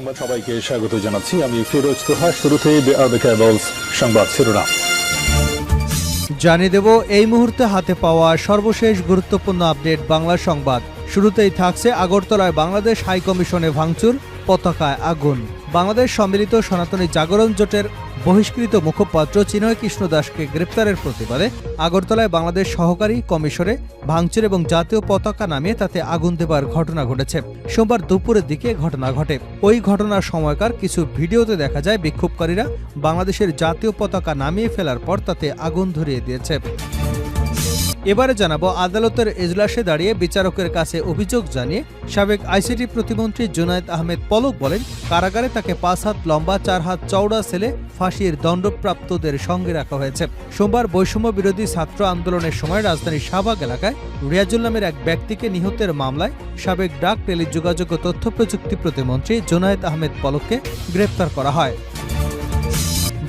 সংবাদ সবাইকে স্বাগত জানাচ্ছি। আমি ফিরোজ তোহা। শুরুতেই সংবাদ শিরোনাম জানিয়ে দেব এই মুহূর্তে হাতে পাওয়া সর্বশেষ গুরুত্বপূর্ণ আপডেট বাংলা সংবাদ। শুরুতেই থাকছে আগরতলায় বাংলাদেশ হাই কমিশনে ভাঙচুর, পতাকায় আগুন। বাংলাদেশ সম্মিলিত সনাতনী জাগরণ জোটের বহিষ্কৃত মুখপাত্র চিনয় কৃষ্ণ দাসকে গ্রেপ্তারের প্রতিবাদে আগরতলায় বাংলাদেশ সহকারী কমিশনে ভাঙচুর এবং জাতীয় পতাকা নামিয়ে তাতে আগুন দেবার ঘটনা ঘটেছে। সোমবার দুপুরের দিকে ঘটনা ঘটে। ওই ঘটনার সময়কার কিছু ভিডিওতে দেখা যায় বিক্ষোভকারীরা বাংলাদেশের জাতীয় পতাকা নামিয়ে ফেলার পর তাতে আগুন ধরিয়ে দিয়েছে। এবারে জানাবো আদালতের এজলাসে দাঁড়িয়ে বিচারকের কাছে অভিযোগ জানিয়ে সাবেক আইসিটি প্রতিমন্ত্রী জুনায়েদ আহমেদ পলক বলেন, কারাগারে তাকে 5 হাত লম্বা 4 হাত চওড়া সেলে ফাঁসির দণ্ডপ্রাপ্তদের সঙ্গে রাখা হয়েছে। সোমবার বৈষম্য বিরোধী ছাত্র আন্দোলনের সময় রাজধানীর শাহবাগ এলাকায় রিয়াজুল নামের এক ব্যক্তিকে নিহতের মামলায় সাবেক ডাক টেলিযোগাযোগ ও তথ্য প্রযুক্তি প্রতিমন্ত্রী জুনায়েদ আহমেদ পলককে গ্রেপ্তার করা হয়।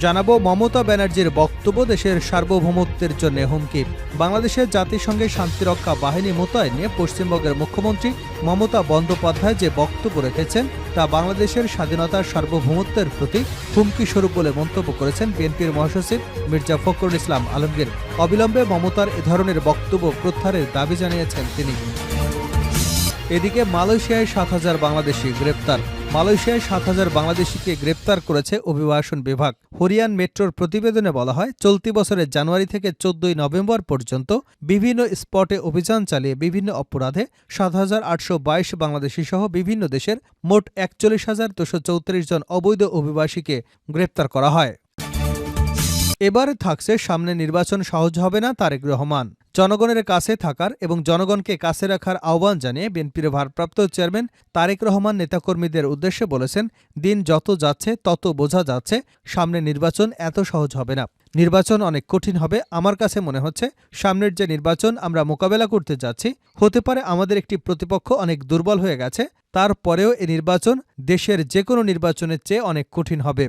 জানাবো মমতা ব্যানার্জির বক্তব্য দেশের সার্বভৌমত্বের জন্য হুমকি। বাংলাদেশের জাতিসংঘের শান্তিরক্ষা বাহিনী মোতায়েন নিয়ে পশ্চিমবঙ্গের মুখ্যমন্ত্রী মমতা বন্দ্যোপাধ্যায় যে বক্তব্য রেখেছেন তা বাংলাদেশের স্বাধীনতার সার্বভৌমত্বের প্রতি হুমকি স্বরূপ বলে মন্তব্য করেছেন বিএনপির মহাসচিব মির্জা ফখরুল ইসলাম আলমগীর। অবিলম্বে মমতার এ ধরনের বক্তব্য প্রত্যাহারের দাবি জানিয়েছেন তিনি। এদিকে মালয়েশিয়ায় 7,000 বাংলাদেশি গ্রেপ্তার। মালয়েশিয়ায় 7,000 বাংলাদেশিকে গ্রেপ্তার করেছে অভিবাসন বিভাগ। হরিয়ান মেট্রোর প্রতিবেদনে বলা হয়, চলতি বছরের জানুয়ারি থেকে 14 নভেম্বর পর্যন্ত বিভিন্ন স্পটে অভিযান চালিয়ে বিভিন্ন অপরাধে 7,822 বাংলাদেশি সহ বিভিন্ন দেশের মোট 41,234 জন অবৈধ অভিবাসীকে গ্রেপ্তার করা হয়। এবারে থাকছে সামনে নির্বাচন সহজ হবে না তারেক রহমান। জনগণের কাছে থাকার এবং জনগণকে কাছে রাখার আহ্বান জানিয়ে বিএনপির ভারপ্রাপ্ত চেয়ারম্যান তারেক রহমান নেতাকর্মীদের উদ্দেশ্যে বলেছেন, দিন যত যাচ্ছে তত বোঝা যাচ্ছে সামনে নির্বাচন এত সহজ হবে না। নির্বাচন অনেক কঠিন হবে। আমার কাছে মনে হচ্ছে সামনের যে নির্বাচন আমরা মোকাবেলা করতে যাচ্ছি, হতে পারে আমাদের একটি প্রতিপক্ষ অনেক দুর্বল হয়ে গেছে, তারপরেও এই নির্বাচন দেশের যে কোনো নির্বাচনের চেয়ে অনেক কঠিন হবে।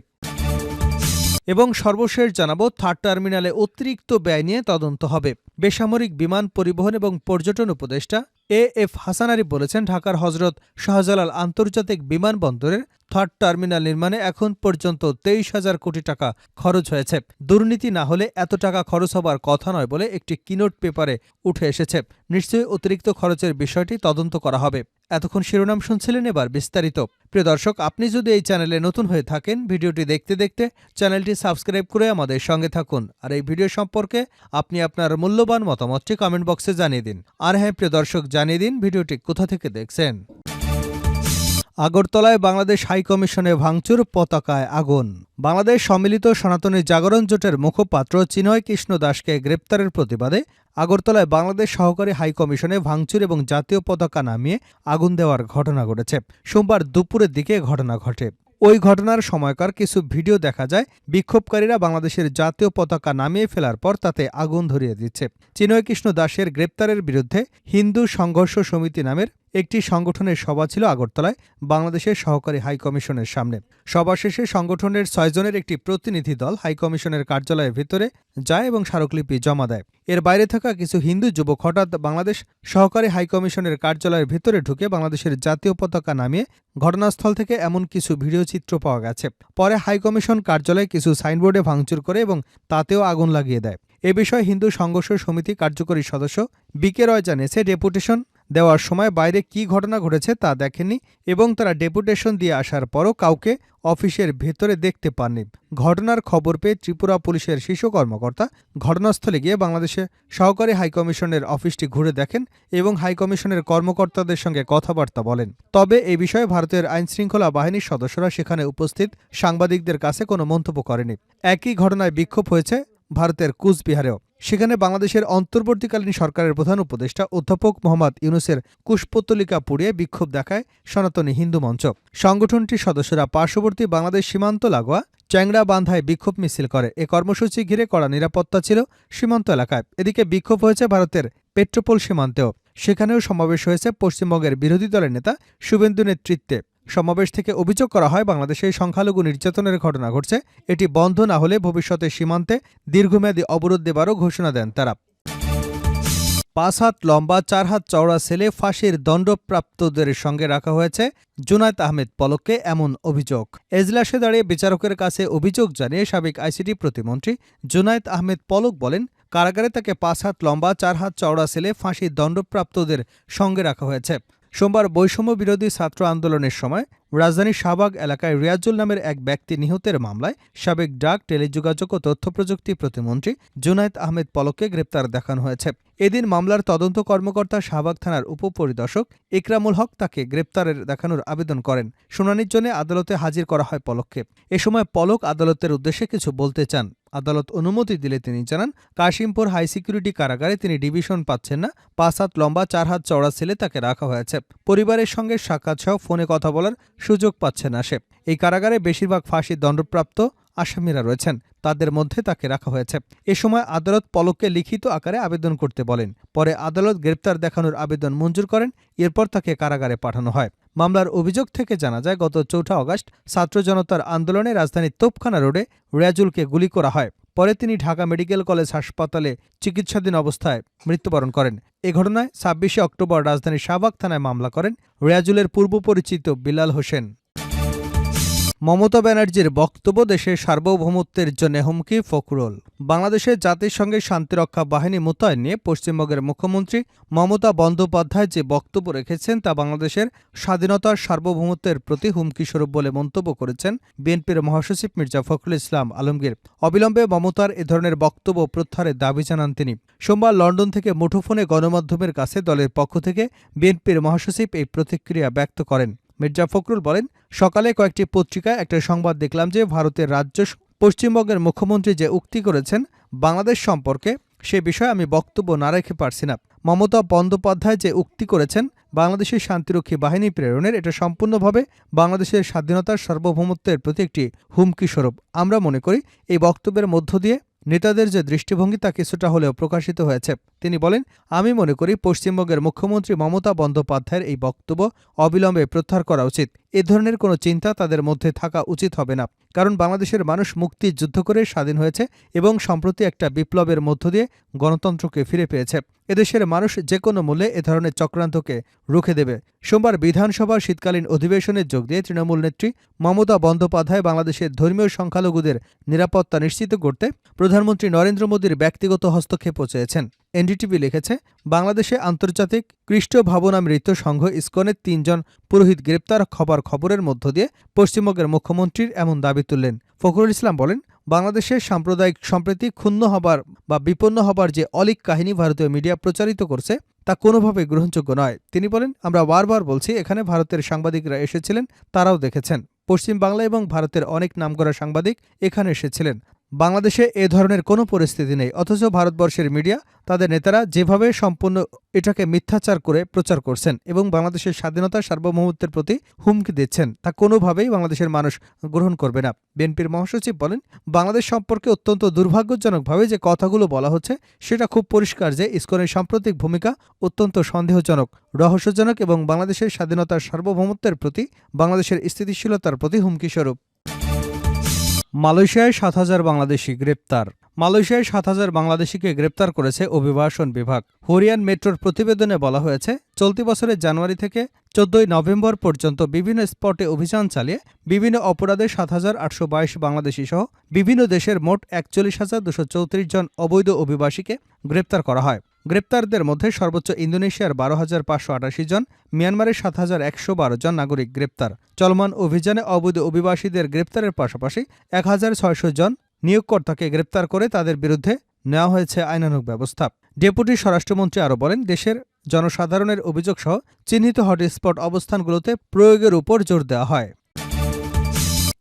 এবং সর্বশেষ জানাবো থার্ড টার্মিনালে অতিরিক্ত ব্যয় নিয়ে তদন্ত হবে। বেসামরিক বিমান পরিবহন এবং পর্যটন উপদেষ্টা এএফ হাসান আরিফ বলেছেন, ঢাকার হজরত শাহজালাল আন্তর্জাতিক বিমানবন্দরের থার্ড টার্মিনাল নির্মাণে এখন পর্যন্ত 23,000 কোটি টাকা খরচ হয়েছে। দুর্নীতি না হলে এত টাকা খরচ হবার কথা নয় বলে একটি কিনোট পেপারে উঠে এসেছে। নিশ্চয়ই অতিরিক্ত খরচের বিষয়টি তদন্ত করা হবে। এতক্ষণ শিরোনাম শুনছিলেন, এবার বিস্তারিত। প্রিয় দর্শক, আপনি যদি এই চ্যানেলে নতুন হয়ে থাকেন, ভিডিওটি দেখতে দেখতে চ্যানেলটি সাবস্ক্রাইব করে আমাদের সঙ্গে থাকুন। আর এই ভিডিও সম্পর্কে আপনি আপনার মূল্যবান মতামতটি কমেন্ট বক্সে জানিয়ে দিন। আর হ্যাঁ প্রিয় দর্শক, জানিয়ে দিন ভিডিওটি কোথা থেকে দেখছেন। আগরতলায় বাংলাদেশ হাই কমিশনে ভাঙচুর, পতাকায় আগুন। বাংলাদেশ সম্মিলিত সনাতনী জাগরণ জোটের মুখপাত্র চিনয় কৃষ্ণ দাসকে গ্রেপ্তারের প্রতিবাদে আগরতলায় বাংলাদেশ সহকারী হাই কমিশনে ভাঙচুর এবং জাতীয় পতাকা নামিয়ে আগুন দেওয়ার ঘটনা ঘটেছে। সোমবার দুপুরের দিকে ঘটনা ঘটে। ওই ঘটনার সময়কার কিছু ভিডিও দেখা যায় বিক্ষোভকারীরা বাংলাদেশের জাতীয় পতাকা নামিয়ে ফেলার পর তাতে আগুন ধরিয়ে দিচ্ছে। চিনয় কৃষ্ণ দাসের গ্রেপ্তারের বিরুদ্ধে হিন্দু সংঘর্ষ সমিতি নামের একটি সংগঠনের সভা ছিল আগরতলায় বাংলাদেশের সহকারী হাইকমিশনের সামনে। সভা শেষে সংগঠনের 6 জনের একটি প্রতিনিধি দল হাইকমিশনের কার্যালয়ের ভিতরে যায় এবং স্মারকলিপি জমা দেয়। এর বাইরে থাকা কিছু হিন্দু যুবক হঠাৎ বাংলাদেশ সহকারী হাইকমিশনের কার্যালয়ের ভিতরে ঢুকে বাংলাদেশের জাতীয় পতাকা নামিয়ে ঘটনাস্থল থেকে এমন কিছু ভিডিও চিত্র পাওয়া গেছে। পরে হাইকমিশন কার্যালয়ে কিছু সাইনবোর্ডে ভাঙচুর করে এবং তাতেও আগুন লাগিয়ে দেয়। এ বিষয়ে হিন্দু সংঘর্ষ সমিতি কার্যকরী সদস্য বিকে রয় জানিয়েছে, ডেপুটেশন দেওয়ার সময় বাইরে কি ঘটনা ঘটেছে তা দেখেননি এবং তারা ডেপুটেশন দিয়ে আসার পরও কাউকে অফিসের ভেতরে দেখতে পাননি। ঘটনার খবর পেয়ে ত্রিপুরা পুলিশের শীর্ষ কর্মকর্তা ঘটনাস্থলে গিয়ে বাংলাদেশে সহকারী হাইকমিশনের অফিসটি ঘুরে দেখেন এবং হাইকমিশনের কর্মকর্তাদের সঙ্গে কথাবার্তা বলেন। তবে এই বিষয়ে ভারতের আইনশৃঙ্খলা বাহিনীর সদস্যরা সেখানে উপস্থিত সাংবাদিকদের কাছে কোনো মন্তব্য করেনি। একই ঘটনায় বিক্ষোভ হয়েছে ভারতের কুচবিহারেও। সেখানে বাংলাদেশের অন্তর্বর্তীকালীন সরকারের প্রধান উপদেষ্টা অধ্যাপক মোহাম্মদ ইউনূসের কুশপুত্তলিকা পুড়িয়ে বিক্ষোভ দেখায় সনাতনী হিন্দু মঞ্চ। সংগঠনটির সদস্যরা পার্শ্ববর্তী বাংলাদেশ সীমান্ত লাগোয়া চ্যাংড়া বান্ধায় বিক্ষোভ মিছিল করে। এ কর্মসূচি ঘিরে কড়া নিরাপত্তা ছিল সীমান্ত এলাকায়। এদিকে বিক্ষোভ হয়েছে ভারতের পেট্রোপোল সীমান্তেও। সেখানেও সমাবেশ হয়েছে পশ্চিমবঙ্গের বিরোধী দলের নেতা শুভেন্দু নেতৃত্বে। সমাবেশ থেকে অভিযোগ করা হয়, বাংলাদেশে সংখ্যালঘু নির্যাতনের ঘটনা ঘটছে। এটি বন্ধ না হলে ভবিষ্যতে সীমান্তে দীর্ঘমেয়াদী অবরোধ দেবারও ঘোষণা দেন তারা। 5 হাত লম্বা 4 হাত চওড়া ছেলে ফাঁসির দণ্ডপ্রাপ্তদের সঙ্গে রাখা হয়েছে জুনায়েদ আহমেদ পলককে, এমন অভিযোগ। এজলাসে দাঁড়িয়ে বিচারকের কাছে অভিযোগ জানিয়ে সাবেক আইসিটি প্রতিমন্ত্রী জুনায়েদ আহমেদ পলক বলেন, কারাগারে তাকে 5 হাত লম্বা 4 হাত চওড়া ছেলে ফাঁসির দণ্ডপ্রাপ্তদের সঙ্গে রাখা হয়েছে। সোমবার বৈষম্য বিরোধী ছাত্র আন্দোলনের সময় রাজধানীর শাহবাগ এলাকায় রিয়াজুল নামের এক ব্যক্তি নিহতের মামলায় সাবেক ডাক, টেলিযোগাযোগ ও তথ্যপ্রযুক্তি প্রতিমন্ত্রী জুনায়েদ আহমেদ পলককে গ্রেপ্তার দেখানো হয়েছে। এদিন মামলার তদন্ত কর্মকর্তা শাহবাগ থানার উপপরিদর্শক ইকরামুল হক তাকে গ্রেপ্তারের দেখানোর আবেদন করেন। শুনানির জন্য আদালতে হাজির করা হয় পলককে। এ সময় পলক আদালতের উদ্দেশ্যে কিছু বলতে চান। আদালত অনুমতি দিলে তিনি জানান, কাশিমপুর হাই সিকিউরিটি কারাগারে তিনি ডিভিশন পাচ্ছেন না। 5 হাত লম্বা 4 হাত চওড়া ছেলে তাকে রাখা হয়েছে। পরিবারের সঙ্গে সাক্ষাৎ সহ ফোনে কথা বলার সুযোগ পাচ্ছে না সে। এই কারাগারে বেশিরভাগ ফাঁসির দণ্ডপ্রাপ্ত আসামিরা রয়েছেন, তাদের মধ্যে তাকে রাখা হয়েছে। এ সময় আদালত পলককে লিখিত আকারে আবেদন করতে বলেন। পরে আদালত গ্রেপ্তার দেখানোর আবেদন মঞ্জুর করেন। এরপর তাকে কারাগারে পাঠানো হয়। মামলার অভিযোগ থেকে জানা যায়, গত 4 আগস্ট ছাত্র জনতার আন্দোলনে রাজধানীর তোপখানা রোডে রিয়াজুলকে গুলি করা হয়। পরে তিনি ঢাকা মেডিকেল কলেজ হাসপাতালে চিকিৎসাধীন অবস্থায় মৃত্যুবরণ করেন। এ ঘটনায় 26 অক্টোবর রাজধানীর শাহবাগ থানায় মামলা করেন রিয়াজুলের পূর্ব পরিচিত বিলাল হোসেন। মমতা ব্যানার্জির বক্তব্য দেশের সার্বভৌমত্বের জন্য হুমকি ফখরুল। বাংলাদেশে জাতিসংঘের শান্তিরক্ষা বাহিনী মোতায়েন নিয়ে পশ্চিমবঙ্গের মুখ্যমন্ত্রী মমতা বন্দ্যোপাধ্যায় যে বক্তব্য রেখেছেন তা বাংলাদেশের স্বাধীনতার সার্বভৌমত্বের প্রতি হুমকিস্বরূপ বলে মন্তব্য করেছেন বিএনপির মহাসচিব মির্জা ফখরুল ইসলাম আলমগীর। অবিলম্বে মমতার এ ধরনের বক্তব্য প্রত্যাহারের দাবি জানান তিনি। সোমবার লন্ডন থেকে মুঠোফোনে গণমাধ্যমের কাছে দলের পক্ষ থেকে বিএনপির মহাসচিব এই প্রতিক্রিয়া ব্যক্ত করেন। মির্জা ফখরুল বলেন, সকালে কয়েকটি পত্রিকায় একটা সংবাদ দেখলাম যে ভারতের রাজ্য পশ্চিমবঙ্গের মুখ্যমন্ত্রী যে উক্তি করেছেন বাংলাদেশ সম্পর্কে, সে বিষয়ে আমি বক্তব্য না রেখে পারছি না। মমতা বন্দ্যোপাধ্যায় যে উক্তি করেছেন বাংলাদেশের শান্তিরক্ষী বাহিনী প্রেরণের, এটা সম্পূর্ণভাবে বাংলাদেশের স্বাধীনতার সার্বভৌমত্বের প্রতি একটি হুমকি স্বরূপ। আমরা মনে করি এই বক্তব্যের মধ্য দিয়ে নেতাদের যে দৃষ্টিভঙ্গি তা কিছুটা হলেও প্রকাশিত হয়েছে। তিনি বলেন, আমি মনে করি পশ্চিমবঙ্গের মুখ্যমন্ত্রী মমতা বন্দ্যোপাধ্যায়ের এই বক্তব্য অবিলম্বে প্রত্যাহার করা উচিত। এ ধরনের কোনো চিন্তা তাদের মধ্যে থাকা উচিত হবে না, কারণ বাংলাদেশের মানুষ মুক্তির যুদ্ধ করে স্বাধীন হয়েছে এবং সম্প্রতি একটা বিপ্লবের মধ্য দিয়ে গণতন্ত্রকে ফিরে পেয়েছে। এদেশের মানুষ যে কোনো মূল্যে এ ধরনের চক্রান্তকে রুখে দেবে। সোমবার বিধানসভার শীতকালীন অধিবেশনে যোগ দিয়ে তৃণমূল নেত্রী মমতা বন্দ্যোপাধ্যায় বাংলাদেশের ধর্মীয় সংখ্যালঘুদের নিরাপত্তা নিশ্চিত করতে প্রধানমন্ত্রী নরেন্দ্র মোদীর ব্যক্তিগত হস্তক্ষেপ চেয়েছেন। এনডিটিভি লিখেছে, বাংলাদেশে আন্তর্জাতিক খ্রিস্ট ভাবনামৃত সংঘ ইসকনের 3 জন পুরোহিত গ্রেপ্তার হবার খবরের মধ্য দিয়ে পশ্চিমবঙ্গের মুখ্যমন্ত্রীর এমন দাবি তুললেন। ফখরুল ইসলাম বলেন, বাংলাদেশের সাম্প্রদায়িক সম্প্রীতি ক্ষুণ্ণ হবার বা বিপন্ন হবার যে অলীক কাহিনী ভারতীয় মিডিয়া প্রচারিত করছে তা কোনোভাবে গ্রহণযোগ্য নয়। তিনি বলেন, আমরা বারবার বলছি, এখানে ভারতের সাংবাদিকরা এসেছিলেন, তারাও দেখেছেন। পশ্চিম বাংলা এবং ভারতের অনেক নামকরা সাংবাদিক এখানে এসেছিলেন। বাংলাদেশে এ ধরনের কোনো পরিস্থিতি নেই, অথচ ভারতবর্ষের মিডিয়া তাদের নেতারা যেভাবে সম্পূর্ণ এটাকে মিথ্যাচার করে প্রচার করছেন এবং বাংলাদেশের স্বাধীনতা সার্বভৌমত্বের প্রতি হুমকি দিচ্ছেন, তা কোনোভাবেই বাংলাদেশের মানুষ গ্রহণ করবে না। বিএনপির মহাসচিব বলেন, বাংলাদেশ সম্পর্কে অত্যন্ত দুর্ভাগ্যজনকভাবে যে কথাগুলো বলা হচ্ছে সেটা খুব পরিষ্কার যে ইসকনের সাম্প্রতিক ভূমিকা অত্যন্ত সন্দেহজনক, রহস্যজনক এবং বাংলাদেশের স্বাধীনতার সার্বভৌমত্বের প্রতি, বাংলাদেশের স্থিতিশীলতার প্রতি হুমকিস্বরূপ। মালয়েশিয়ায় 7,000 বাংলাদেশি গ্রেপ্তার। মালয়েশিয়ায় 7,000 বাংলাদেশিকে গ্রেপ্তার করেছে অভিবাসন বিভাগ। হরিয়ান মেট্রোর প্রতিবেদনে বলা হয়েছে, চলতি বছরের জানুয়ারি থেকে 14 নভেম্বর পর্যন্ত বিভিন্ন স্পটে অভিযান চালিয়ে বিভিন্ন অপরাধে 7,822 বাংলাদেশি সহ বিভিন্ন দেশের মোট 41,234 জন অবৈধ অভিবাসীকে গ্রেপ্তার করা হয়। গ্রেপ্তারদের মধ্যে সর্বোচ্চ ইন্দোনেশিয়ার 12,588 জন, মিয়ানমারের 7,112 জন নাগরিক গ্রেপ্তার। চলমান অভিযানে অবৈধ অভিবাসীদের গ্রেপ্তারের পাশাপাশি 1,600 জন নিয়োগকর্তাকে গ্রেপ্তার করে তাদের বিরুদ্ধে নেওয়া হয়েছে আইনানুগ ব্যবস্থা। ডেপুটি স্বরাষ্ট্রমন্ত্রী আরও বলেন, দেশের জনসাধারণের অভিযোগসহ চিহ্নিত হটস্পট অবস্থানগুলোতে প্রয়োগের উপর জোর দেওয়া হয়।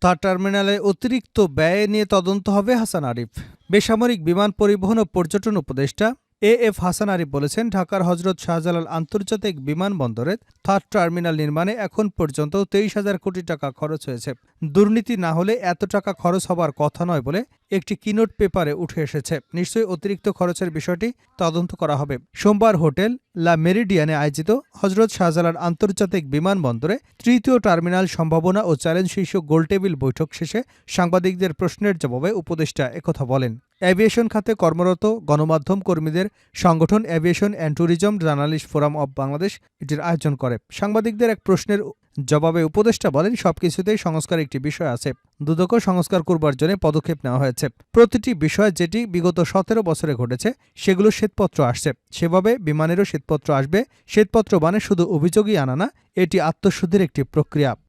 তার টার্মিনালে অতিরিক্ত ব্যয় নিয়ে তদন্ত হবে হাসান আরিফ। বেসামরিক বিমান পরিবহন ও পর্যটন উপদেষ্টা এএফ হাসান আরিফ বলেছেন, ঢাকার হজরত শাহজালাল আন্তর্জাতিক বিমানবন্দরে থার্ড টার্মিনাল নির্মাণে এখন পর্যন্ত 23,000 কোটি টাকা খরচ হয়েছে। দুর্নীতি না হলে এত টাকা খরচ হবার কথা নয় বলে একটি কিনোট পেপারে উঠে এসেছে। নিশ্চয়ই অতিরিক্ত খরচের বিষয়টি তদন্ত করা হবে। সোমবার হোটেল লা মেরিডিয়ানে আয়োজিত হজরত শাহজালাল আন্তর্জাতিক বিমানবন্দরে তৃতীয় টার্মিনাল সম্ভাবনা ও চ্যালেঞ্জ শীর্ষক গোলটেবিল বৈঠক শেষে সাংবাদিকদের প্রশ্নের জবাবে উপদেষ্টা একথা বলেন। এভিয়েশন খাতে কর্মরত গণমাধ্যম কর্মীদের সংগঠন aviation and tourism journalist forum of Bangladesh এটির আয়োজন করে। সাংবাদিকদের এক প্রশ্নের জবাবে উপদেষ্টা বলেন, সবকিছুতেই সংস্কার একটি বিষয় আছে। দুদক সংস্কার করবার জন্য পদক্ষেপ নেওয়া হয়েছে। প্রতিটি বিষয় যেটি বিগত 17 বছরে ঘটেছে সেগুলো শ্বেতপত্র আসছে, সেভাবে বিমানেরও শ্বেতপত্র আসবে। শ্বেতপত্র মানে শুধু অভিযোগই আনা না, এটি আত্মশুদ্ধির একটি প্রক্রিয়া।